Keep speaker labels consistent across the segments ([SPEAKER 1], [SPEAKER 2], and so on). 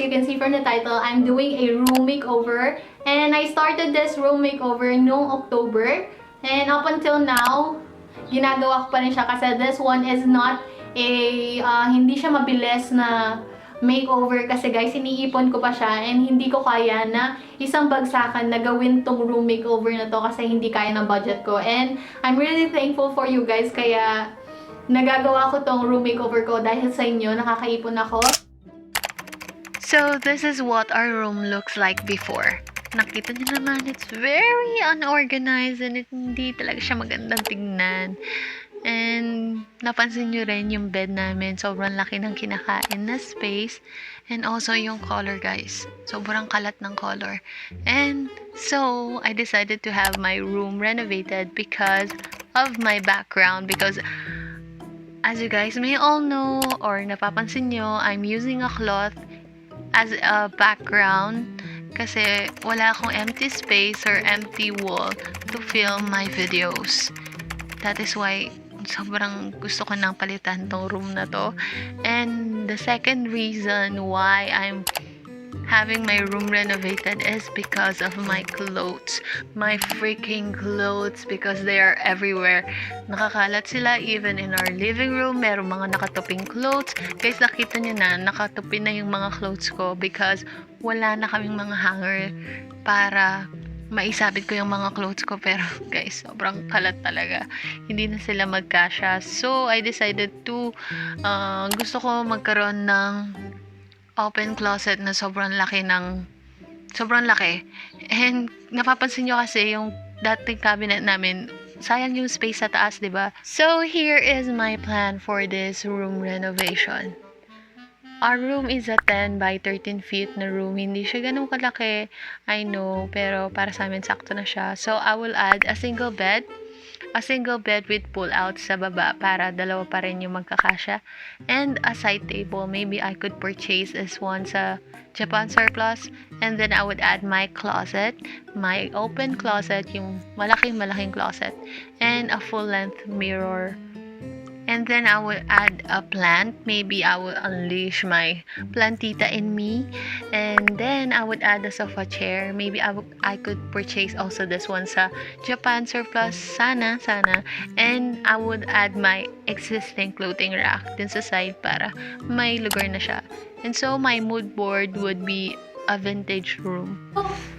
[SPEAKER 1] you can see from the title, I'm doing a room makeover. And I started this room makeover noong October. And up until now, ginagawa ko pa rin siya kasi this one is not a, hindi siya mabilis na makeover kasi guys, iniipon ko pa siya and hindi ko kaya na isang bagsakan na gawin tong room makeover na to kasi hindi kaya ng budget ko. And I'm really thankful for you guys kaya nagagawa ko tong room makeover ko dahil sa inyo, nakakaipon ako. So this is what our room looks like before. Nakita niyo naman, it's very unorganized and hindi talaga siya magandang tingnan. And napansin nyo rin yung bed namin, sobrang laki ng kinakain na space. And also yung color guys, sobrang kalat ng color. And so, I decided to have my room renovated because of my background. Because as you guys may all know or napapansin nyo, I'm using a cloth as a background. Kasi wala akong empty space or empty wall to film my videos. That is why sobrang gusto ko nang palitan tong room na to. And the second reason why I'm having my room renovated is because of my clothes. My freaking clothes, because they are everywhere. Nakakalat sila even in our living room. Merong mga nakatuping clothes. Guys, nakita nyo na, nakatupi na yung mga clothes ko because wala na kaming mga hanger para maisabit ko yung mga clothes ko. Pero guys, sobrang kalat talaga, hindi na sila magkasya. So I decided to gusto ko magkaroon ng open closet na sobrang laki. And napapansin nyo kasi yung dating cabinet namin, sayang yung space sa taas, diba? So here is my plan for this room renovation. Our room is a 10 by 13 feet na room. Hindi siya ganun kalaki, I know, pero para sa amin sakto na siya. So, I will add a single bed with pull-out sa baba para dalawa pa rin yung magkakasya. And a side table. Maybe I could purchase this one sa Japan surplus. And then I would add my closet, my open closet, yung malaking closet. And a full-length mirror. And then I will add a plant. Maybe I will unleash my plantita in me. And then I would add a sofa chair. Maybe I could purchase also this one sa Japan surplus. Sana. And I would add my existing clothing rack din sa side para may lugar na siya. And so my mood board would be a vintage room.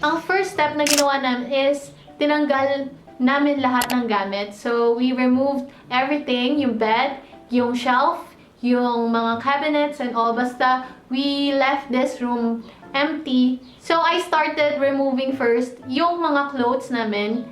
[SPEAKER 1] Ang first step na ginawa namin is tinanggal namin lahat ng gamit. So, we removed everything, yung bed, yung shelf, yung mga cabinets and all. Basta, we left this room empty. So, I started removing first yung mga clothes namin.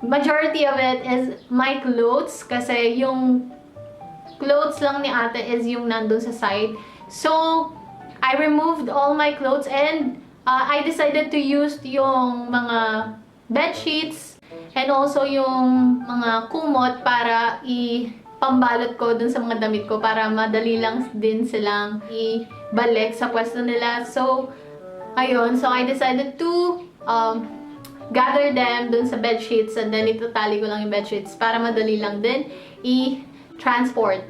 [SPEAKER 1] Majority of it is my clothes kasi yung clothes lang ni ate is yung nandun sa side. So, I removed all my clothes and I decided to use yung mga bed sheets and also yung mga kumot para ipambalot ko dun sa mga damit ko para madali lang din silang ibalik sa pwesto nila. So, ayun. So, I decided to gather them dun sa bed sheets and then itatali ko lang yung bed sheets para madali lang din i-transport.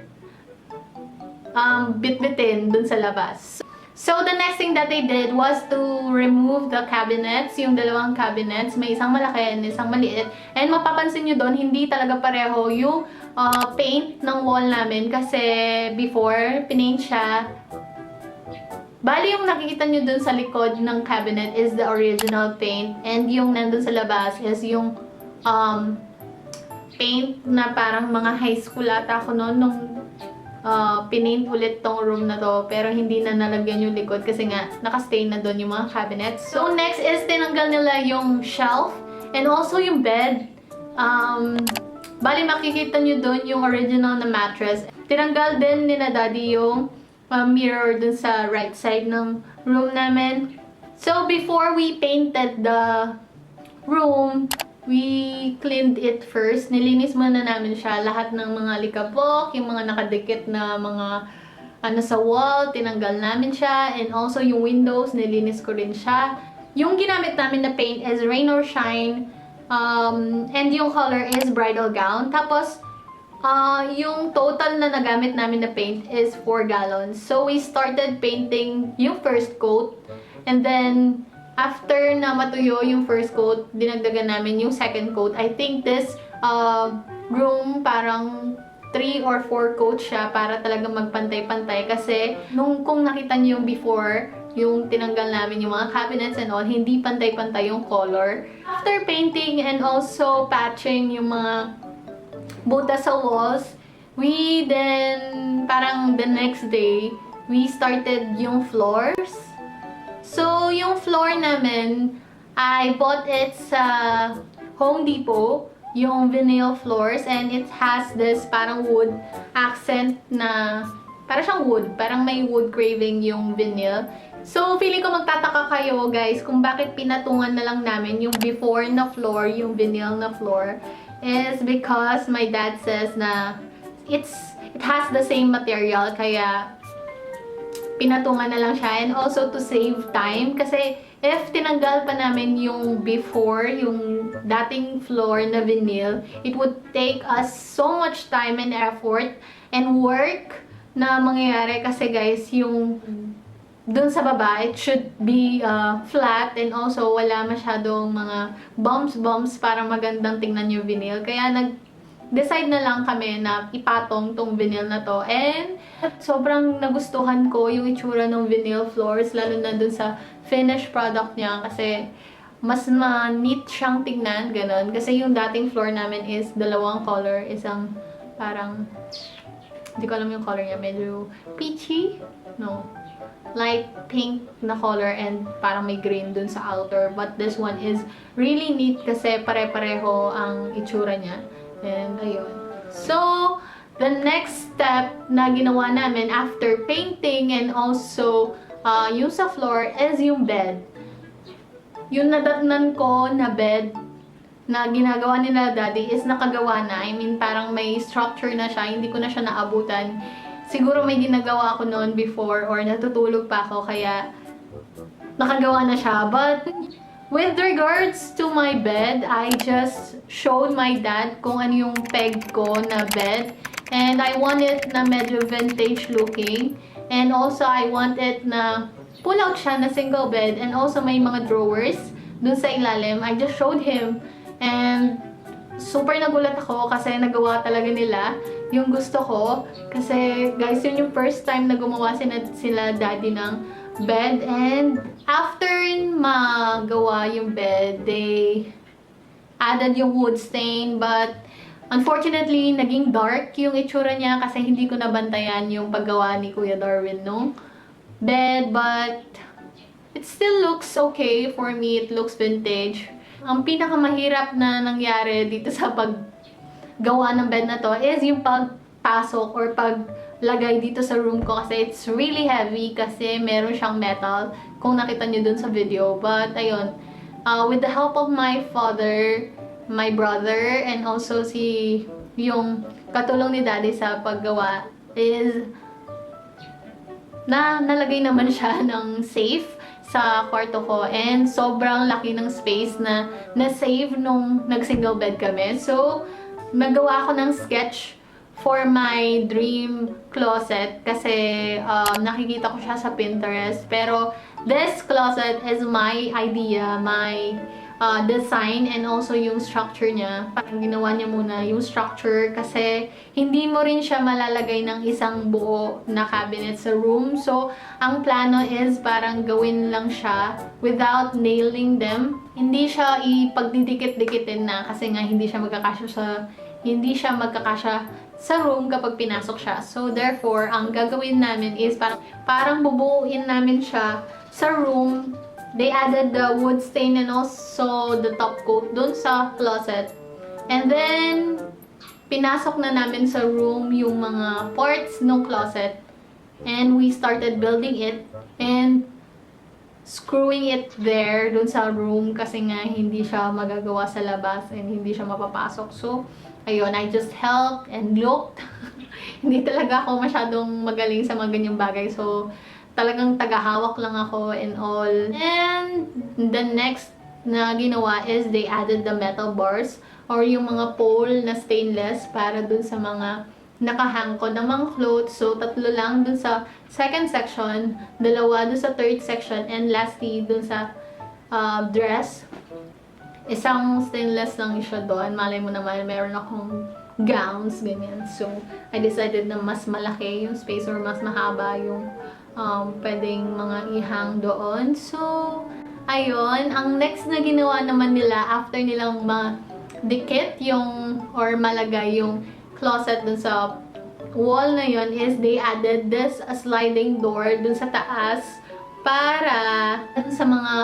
[SPEAKER 1] Bitbitin dun sa labas. So, the next thing that I did was to remove the cabinets, yung dalawang cabinets. May isang malaki and isang maliit. And mapapansin nyo doon, hindi talaga pareho yung paint ng wall namin. Kasi before, pinaint siya. Bali, yung nakikita nyo doon sa likod ng cabinet is the original paint. And yung nandun sa labas is yung paint na parang mga high school ata ako noon nung pinaint ulit tong room na to, pero hindi na nalagyan yung likod kasi nga nakastain na doon yung mga cabinets. So next is tinanggal nila yung shelf and also yung bed. Bali makikita nyo doon yung original na mattress. Tinanggal din nila daddy yung mirror dun sa right side ng room namin. So before we painted the room, we cleaned it first. Nilinis muna namin siya. Lahat ng mga likabok, yung mga nakadikit na mga sa wall, tinanggal namin siya. And also yung windows, nilinis ko rin siya. Yung ginamit namin na paint is Rain or Shine. And yung color is Bridal Gown. Tapos, Yung total na nagamit namin na paint is 4 gallons. So, we started painting yung first coat. And then, after na matuyo yung first coat, dinagdagan namin yung second coat. I think this room parang 3 or 4 coats siya para talaga magpantay-pantay. Kasi, kung nakita niyo yung before, yung tinanggal namin yung mga cabinets and all, hindi pantay-pantay yung color. After painting and also patching yung mga butas sa walls, we then, parang the next day, we started yung floors. So, yung floor namin, I bought it sa Home Depot, yung vinyl floors, and it has this parang wood accent na, parang siyang wood, parang may wood craving yung vinyl. So, feeling ko magtataka kayo guys kung bakit pinatungan na lang namin yung before na floor, yung vinyl na floor, is because my dad says na it has the same material, kaya pinatungan na lang siya. And also to save time, kasi if tinanggal pa namin yung before, yung dating floor na vinyl, it would take us so much time and effort and work na mangyayari. Kasi guys, yung dun sa baba, it should be flat, and also wala masyadong mga bumps para magandang tingnan yung vinyl. Kaya decide na lang kami na ipatong tong vinyl na to. And sobrang nagustuhan ko yung itsura ng vinyl floors, lalo na dun sa finished product niya, kasi mas neat siyang tingnan, ganun. Kasi yung dating floor namin is dalawang color, isang parang, hindi ko alam yung color niya, medyo peachy, no, light pink na color, and parang may green dun sa outer. But this one is really neat kasi pare-pareho ang itsura niya. And ayun. So, the next step na ginawa namin after painting and also yung sa floor is yung bed. Yung nadatnan ko na bed na ginagawa nila daddy is nakagawa na. I mean, parang may structure na siya. Hindi ko na siya naabutan. Siguro may ginagawa ako noon before or natutulog pa ako, kaya nakagawa na siya. But with regards to my bed, I just showed my dad kung ano yung peg ko na bed. And I want it na medyo vintage looking. And also, I want it na pull out siya na single bed. And also, may mga drawers dun sa ilalim. I just showed him. And super nagulat ako kasi nagawa talaga nila yung gusto ko. Kasi, guys, yun yung first time na gumawa sila daddy ng bed. And after magawa yung bed, they added yung wood stain, but unfortunately naging dark yung itsura niya kasi hindi ko nabantayan yung paggawa ni Kuya Darwin nung bed. But it still looks okay for me. It looks vintage. Ang pinakamahirap na nangyari dito sa paggawa ng bed na to is yung pagpasok or paglagay dito sa room ko, kasi it's really heavy kasi meron siyang metal, kung nakita nyo dun sa video. But ayun, with the help of my father, my brother, and also yung katulong ni daddy sa paggawa, is nalagay naman siya ng safe sa kwarto ko, and sobrang laki ng space na na-save nung nag-single bed kami. So, nagawa ako ng sketch for my dream closet kasi nakikita ko siya sa Pinterest. Pero this closet is my idea, my design, and also yung structure niya. Parang ginawa niya muna yung structure kasi hindi mo rin siya malalagay ng isang buo na cabinet sa room. So, ang plano is parang gawin lang siya without nailing them. Hindi siya ipagdidikit-dikitin na kasi nga hindi siya magkakasya sa room kapag pinasok siya. So, therefore, ang gagawin namin is parang bubuuin namin siya sa room. They added the wood stain and also the top coat dun sa closet. And then, pinasok na namin sa room yung mga parts ng closet. And we started building it and screwing it there dun sa room kasi nga hindi siya magagawa sa labas and hindi siya mapapasok. So, ayun, I just helped and looked. Hindi talaga ako masyadong magaling sa mga ganyang bagay. So, talagang tagahawak lang ako and all. And the next na ginawa is they added the metal bars or yung mga pole na stainless para dun sa mga nakahang ko ng mga clothes. So, 3 lang dun sa second section, 2 dun sa third section, and lastly dun sa dress. Isang stainless lang siya doon. Malay mo naman, meron akong gowns, ganyan. So, I decided na mas malaki yung space or mas mahaba yung pwedeng mga ihang doon. So, ayun. Ang next na ginawa naman nila after nilang ma-dikit yung or malagay yung closet dun sa wall na yun is they added this sliding door dun sa taas para sa mga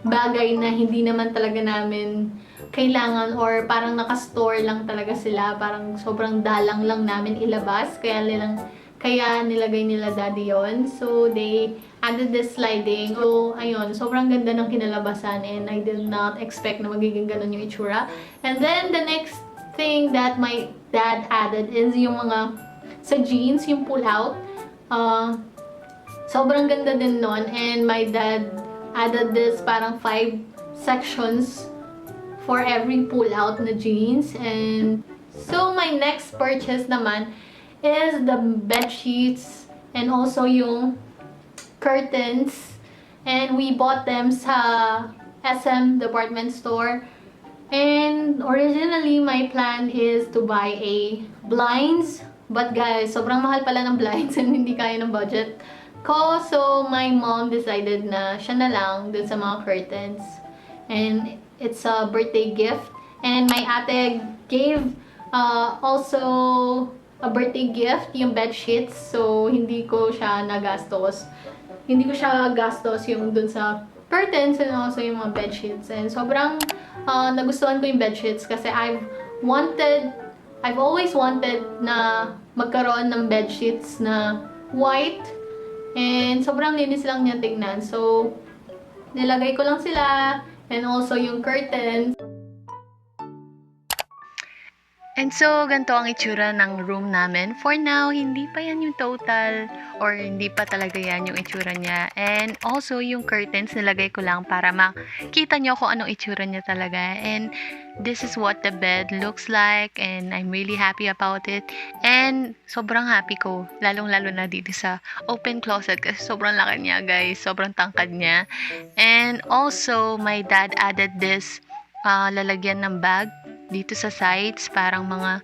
[SPEAKER 1] bagay na hindi naman talaga namin kailangan or parang naka-store lang talaga sila. Parang sobrang dalang lang namin ilabas. Kaya nilagay nila daddy yon. So, they added this sliding. So, ayun. Sobrang ganda ng kinalabasan and I did not expect na magiging ganun yung itsura. And then, the next thing that my dad added is yung mga sa jeans, yung pull-out. Sobrang ganda din nun. And my dad added this parang 5 sections for every pull-out na jeans. And so, my next purchase naman is the bed sheets and also yung curtains. And we bought them sa SM department store. And originally, my plan is to buy a blinds. But guys, sobrang mahal pala ng blinds and hindi kaya ng budget ko. So, my mom decided na siya na lang dun sa mga curtains. And it's a birthday gift. And my ate gave also a birthday gift, yung bed sheets. So, hindi ko siya gastos yung dun sa curtains and also yung mga bed sheets. And sobrang nagustuhan ko yung bed sheets kasi I've always wanted na magkaroon ng bed sheets na white. And sobrang linis lang niya tingnan. So, nilagay ko lang sila and also yung curtains. And so, ganito ang itsura ng room namin. For now, hindi pa yan yung total or hindi pa talaga yan yung itsura niya. And also, yung curtains, nilagay ko lang para makita nyo kung anong itsura niya talaga. And this is what the bed looks like and I'm really happy about it. And sobrang happy ko, lalong-lalo na dito sa open closet kasi sobrang laki niya, guys. Sobrang tangkad niya. And also, my dad added this lalagyan ng bag dito sa sides, parang mga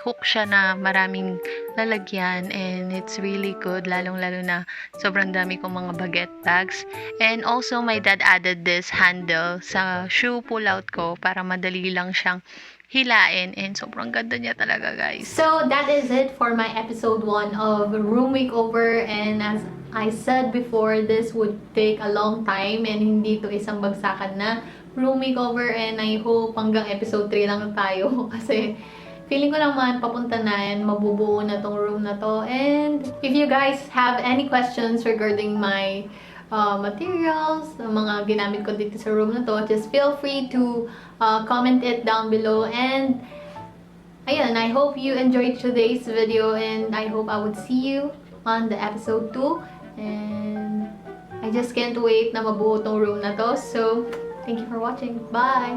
[SPEAKER 1] hook siya na maraming lalagyan and it's really good, lalong-lalo na sobrang dami kong mga baguette bags. And also, my dad added this handle sa shoe pull-out ko para madali lang siyang hilain and sobrang ganda niya talaga, guys. So, that is it for my episode 1 of room makeover. And as I said before, this would take a long time and hindi to isang bagsakan na room makeover, and I hope hanggang episode 3 lang tayo kasi feeling ko naman papunta na and mabubuo na tong room na to. And if you guys have any questions regarding my materials, mga ginamit ko dito sa room na to, just feel free to comment it down below. And ayun, I hope you enjoyed today's video and I hope I would see you on the episode 2. And I just can't wait na mabuo tong room na to. So, thank you for watching. Bye!